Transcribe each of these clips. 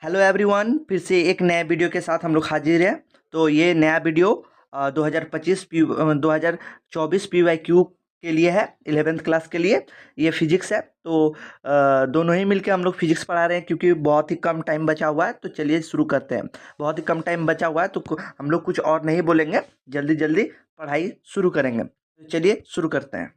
Hello everyone, फिर से एक नए वीडियो के साथ हम लोग हाजिर हैं। तो ये नया वीडियो 2024 PYQ के लिए है, 11th क्लास के लिए। ये फिजिक्स है, तो दोनों ही मिलके हम लोग फिजिक्स पढ़ा रहे हैं क्योंकि बहुत ही कम टाइम बचा हुआ है। तो चलिए शुरू करते हैं। बहुत ही कम टाइम बचा हुआ है, तो हम लोग कुछ और नहीं बोलेंगे, जल्दी जल्दी पढ़ाई शुरू करेंगे। तो चलिए शुरू करते हैं।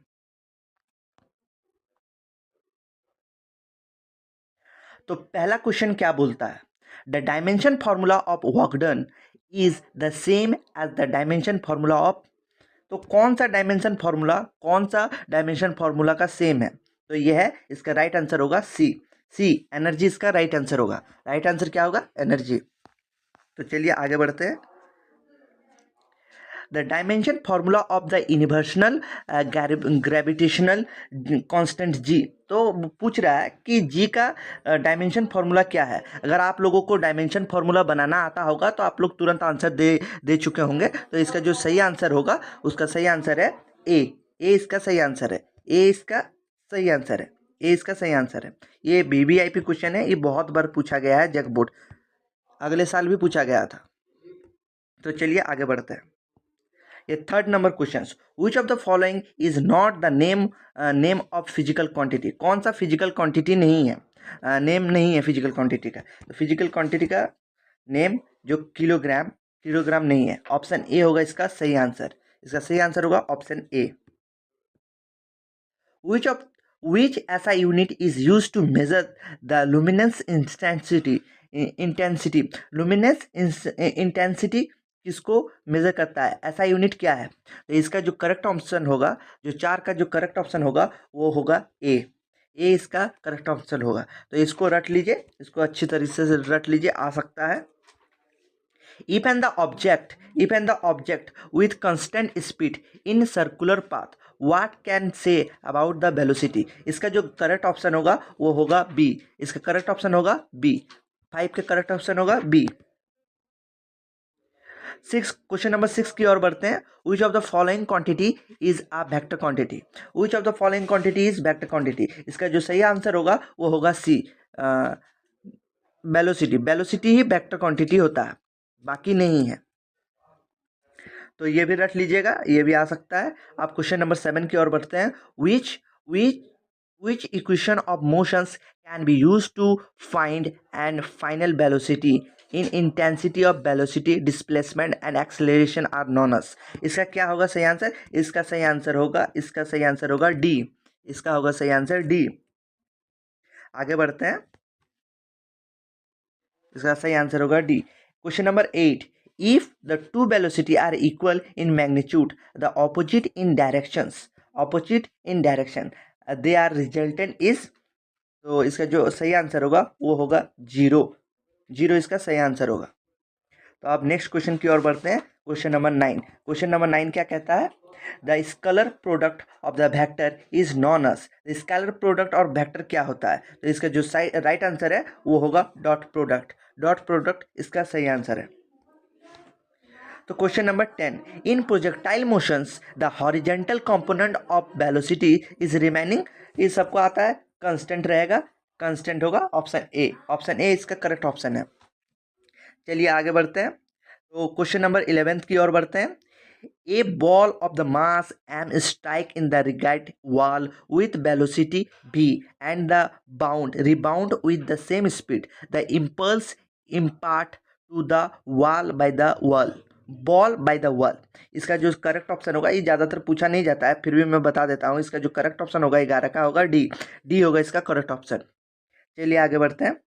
तो पहला क्वेश्चन क्या बोलता है? The dimension formula of work done is the same as the dimension formula of. तो कौन सा डायमेंशन फॉर्मूला का सेम है? तो यह है, इसका राइट आंसर होगा सी। सी एनर्जी इसका राइट आंसर होगा। राइट आंसर क्या होगा? एनर्जी। तो चलिए आगे बढ़ते हैं। The dimension formula of the universal gravitational constant जी। तो पूछ रहा है कि जी का डायमेंशन फार्मूला क्या है। अगर आप लोगों को डायमेंशन फार्मूला बनाना आता होगा तो आप लोग तुरंत आंसर दे चुके होंगे। तो इसका जो सही आंसर होगा, उसका सही आंसर है ए। ए इसका सही आंसर है। ए इसका सही आंसर है। ए इसका सही आंसर है। ये BBIP क्वेश्चन है, ये बहुत बार पूछा गया है जग बोर्ड, अगले साल भी पूछा गया था। तो चलिए आगे बढ़ते हैं। ये third number question, which of the following is not the name of physical quantity. कौन सा फिजिकल क्वांटिटी नहीं है, नेम नहीं है फिजिकल क्वांटिटी का। तो फिजिकल क्वांटिटी का नेम जो किलोग्राम, किलोग्राम नहीं है। ऑप्शन ए होगा इसका सही आंसर। इसका सही आंसर होगा option A. Which of which ऐसा unit is use to measure the luminance intensity. Luminance intensity किसको मेजर करता है? ऐसा यूनिट क्या है? तो इसका जो करेक्ट ऑप्शन होगा, जो चार का जो करेक्ट ऑप्शन होगा वो होगा ए। ए इसका करेक्ट ऑप्शन होगा। तो इसको रट लीजिए, इसको अच्छी तरीके से रट लीजिए, आ सकता है। If and the object with constant speed in circular path, what can say about the velocity? इसका जो करेक्ट ऑप्शन होगा वो होगा बी। इसका करेक्ट ऑप्शन होगा बी। 5 का करेक्ट ऑप्शन होगा बी। क्वेश्चन नंबर 6 की ओर बढ़ते हैं। विच of the following quantity is a vector quantity. Which of the following quantity is vector quantity. इसका जो सही आंसर होगा वो होगा सी, वेलोसिटी। वेलोसिटी ही वेक्टर क्वांटिटी होता है, बाकी नहीं है। तो ये भी रख लीजिएगा, ये भी आ सकता है। आप क्वेश्चन नंबर 7 की ओर बढ़ते हैं। Which which which equation of motions can be use to find and final velocity in intensity of velocity displacement and acceleration are known as. इसका क्या होगा सही आंसर? इसका सही आंसर होगा डी। इसका होगा सही आंसर डी। आगे बढ़ते हैं। इसका सही आंसर होगा D. Question number 8, if the two velocity are equal in magnitude, the opposite in direction, they are resultant is। तो इसका जो सही आंसर होगा वो होगा जीरो। जीरो इसका सही आंसर होगा। तो आप नेक्स्ट क्वेश्चन की ओर बढ़ते हैं। Question number 9। क्वेश्चन नंबर 9 क्या कहता है? The scalar product of the vector is known as. Scalar product और वेक्टर क्या होता है? तो इसका जो राइट आंसर है वो होगा डॉट प्रोडक्ट। डॉट प्रोडक्ट इसका सही आंसर है। तो question number 10, in projectile motions the horizontal component of velocity is remaining. ये सबको आता है, कांस्टेंट रहेगा, कांस्टेंट होगा ऑप्शन ए। ऑप्शन ए इसका करेक्ट ऑप्शन है। चलिए आगे बढ़ते हैं। तो क्वेश्चन नंबर 11 की ओर बढ़ते हैं। A ball of the mass M strike in the rigid wall with velocity v and the bound rebound with the same speed, the impulse impart to the wall by the wall. Ball by the wall, इसका जो correct option होगा, ये ज़्यादातर पूछा नहीं जाता है, फिर भी मैं बता देता हूँ। इसका जो करेक्ट ऑप्शन होगा 11 का होगा डी। डी होगा इसका करेक्ट ऑप्शन। चलिए आगे बढ़ते हैं।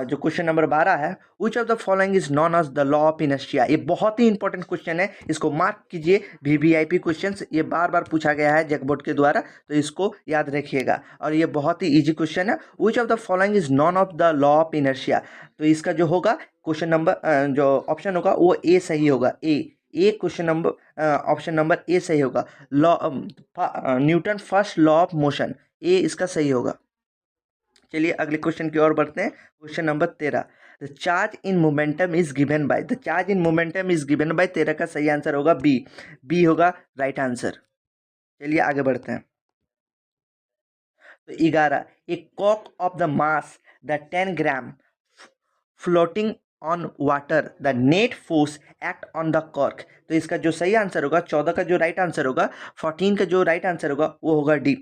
जो क्वेश्चन नंबर 12 है, which of the following is known as the law of inertia. ये बहुत ही इंपॉर्टेंट क्वेश्चन है, इसको मार्क कीजिए। VVIP क्वेश्चन ये बार बार पूछा गया है जगबोर्ड के द्वारा, तो इसको याद रखिएगा। और ये बहुत ही इजी क्वेश्चन है। Which of the following is none of the law of inertia. तो इसका जो होगा क्वेश्चन नंबर जो ऑप्शन होगा वो ए सही होगा। A question number option number A सही होगा। Law Newton first law of motion, A इसका सही होगा। चलिए अगले क्वेश्चन की ओर बढ़ते हैं। Question number 13, the charge in momentum is given by. The charge in momentum is given by 13 का सही आंसर होगा बी। बी होगा राइट आंसर। चलिए आगे बढ़ते हैं। तो 11, ए कॉक of the mass the 10 gram floating on water the net force act on the cork. तो इसका जो सही आंसर होगा 14 का जो राइट आंसर होगा, 14 का जो राइट आंसर होगा वो होगा डी।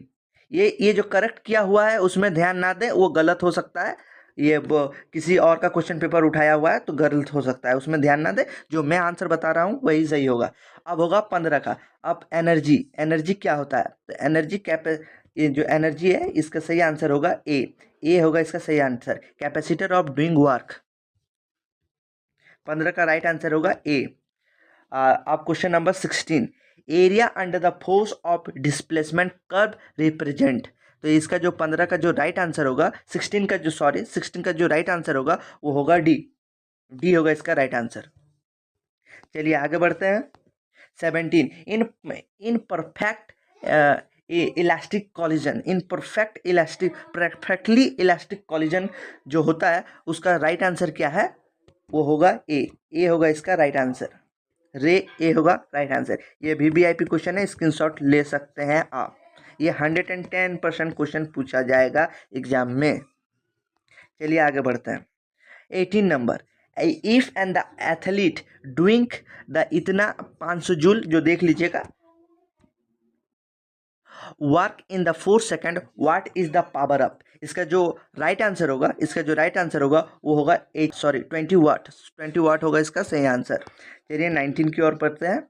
ये जो करेक्ट किया हुआ है उसमें ध्यान ना दें, वो गलत हो सकता है। ये किसी और का क्वेश्चन पेपर उठाया हुआ है तो गलत हो सकता है, उसमें ध्यान ना दें। जो मैं आंसर बता रहा हूँ वही सही होगा। अब होगा 15 का। अब एनर्जी क्या होता है? तो एनर्जी ये जो एनर्जी है इसका सही आंसर होगा ए होगा इसका सही answer, capacitor of doing work. 15 का राइट आंसर होगा ए। आप question number 16, area under the force of displacement curve represent. तो इसका जो 15 का जो राइट आंसर होगा, 16 का जो राइट आंसर होगा वो होगा डी होगा इसका राइट आंसर। चलिए आगे बढ़ते हैं। 17, in perfect elastic collision, perfectly elastic collision जो होता है उसका राइट आंसर क्या है? वो होगा ए होगा इसका राइट आंसर। ए होगा राइट आंसर। ये VVIP क्वेश्चन है, स्क्रीनशॉट ले सकते हैं आप। ये 110% क्वेश्चन पूछा जाएगा एग्जाम में। चलिए आगे बढ़ते हैं। 18 number, if and the athlete doing the इतना 500 जूल, जो देख लीजिएगा, work in the 4 second, what is the power up. इसका जो राइट आंसर होगा वो होगा 20 वाट होगा इसका सही आंसर। चलिए 19 की ओर पढ़ते हैं।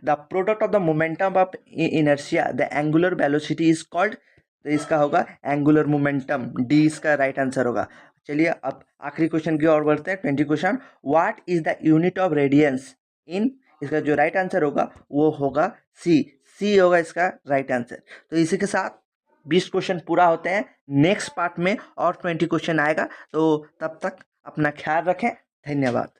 The product of the momentum of inertia the angular velocity is called. तो इसका होगा एंगुलर मोमेंटम, डी इसका राइट आंसर होगा। चलिए अब आखिरी क्वेश्चन की ओर बढ़ते हैं। 20 question, what is the unit of radians in. इसका जो राइट आंसर होगा वो होगा सी होगा इसका राइट आंसर। तो इसी के साथ 20 क्वेश्चन पूरा होते हैं। नेक्स्ट पार्ट में और 20 क्वेश्चन आएगा, तो तब तक अपना ख्याल रखें। धन्यवाद।